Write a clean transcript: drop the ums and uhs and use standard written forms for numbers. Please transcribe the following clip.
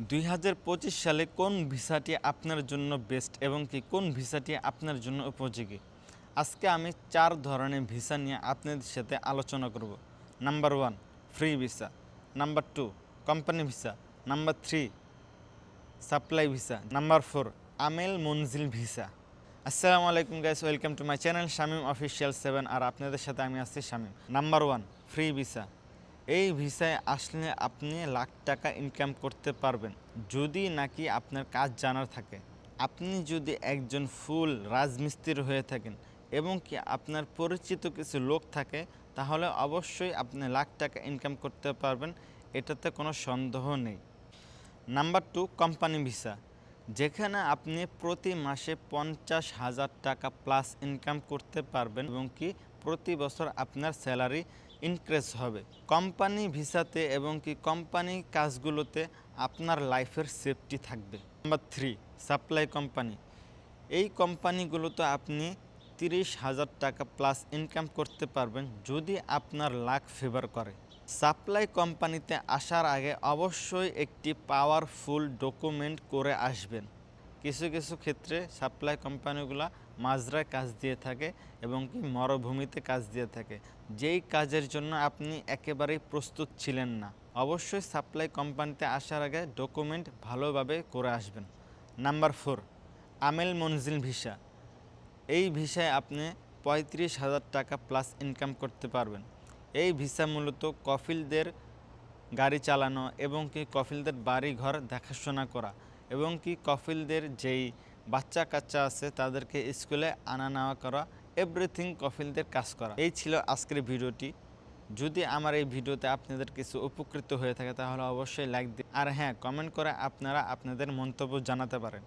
2025 সালে কোন ভিসাটি আপনার জন্য বেস্ট এবং কি কোন ভিসাটি আপনার জন্য উপযোগী? আজকে আমি 4 ধরনের ভিসা নিয়ে আপনাদের সাথে আলোচনা করব। Number 1 free visa, number 2 company visa, number 3 supply visa, number 4 আমেল মনজিল ভিসা। আসসালামু আলাইকুম guys, welcome to my channel Shamim official 7 আর আপনাদের সাথে আমি আছি শামীম। Number 1 free visa. এই ভিসায় আসলে আপনি লাখ টাকা ইনকাম করতে পারবেন যদি নাকি আপনার কাজ জানার থাকে। আপনি যদি একজন ফুল রাজমিস্ত্রি হয়ে থাকেন এবং কি আপনার পরিচিত কিছু লোক থাকে তাহলে অবশ্যই আপনি লাখ টাকা ইনকাম করতে পারবেন, এটাতে কোনো সন্দেহ নেই। নাম্বার 2 কোম্পানি ভিসা, যেখানে আপনি প্রতি মাসে 50,000 টাকা প্লাস ইনকাম করতে পারবেন এবং কি প্রতি বছর আপনার স্যালারি ইনক্রিজ হবে। কোম্পানি ভিসাতে এবং কি কোম্পানি কাজগুলোতে আপনার লাইফের সেফটি থাকবে। Number 3 supply company. এই কোম্পানিগুলোতে আপনি 30,000 টাকা প্লাস ইনকাম করতে পারবেন যদি আপনার লাক ফেভার করে। সাপ্লাই কোম্পানিতে আসার আগে অবশ্যই একটি পাওয়ারফুল ডকুমেন্ট করে আসবেন। কিছু কিছু ক্ষেত্রে সাপ্লাই কোম্পানিগুলো মাজরায় কাজ দিয়ে থাকে এবং কি মরুভূমিতে কাজ দিয়ে থাকে, যেই কাজের জন্য আপনি একেবারেই প্রস্তুত ছিলেন না। অবশ্যই সাপ্লাই কোম্পানিতে আসার আগে ডকুমেন্ট ভালোভাবে করে আসবেন। নাম্বার 4 আমেল মনজিল ভিসা। এই ভিসায় আপনি 35,000 টাকা প্লাস ইনকাম করতে পারবেন। এই ভিসা মূলত কফিলদের গাড়ি চালানো এবং কি কফিলদের বাড়ি ঘর দেখাশোনা করা এবং কি কফিলদের যেই বাচ্চা কাচ্চা আছে তাদেরকে স্কুলে আনা নেওয়া করা, এভরিথিং কফিলদের কাজ করা। এই ছিল আজকের ভিডিওটি। যদি আমার এই ভিডিওতে আপনাদের কিছু উপকৃত হয়ে থাকে তাহলে অবশ্যই লাইক দিন, আর হ্যাঁ, কমেন্ট করে আপনারা আপনাদের মন্তব্য জানাতে পারেন।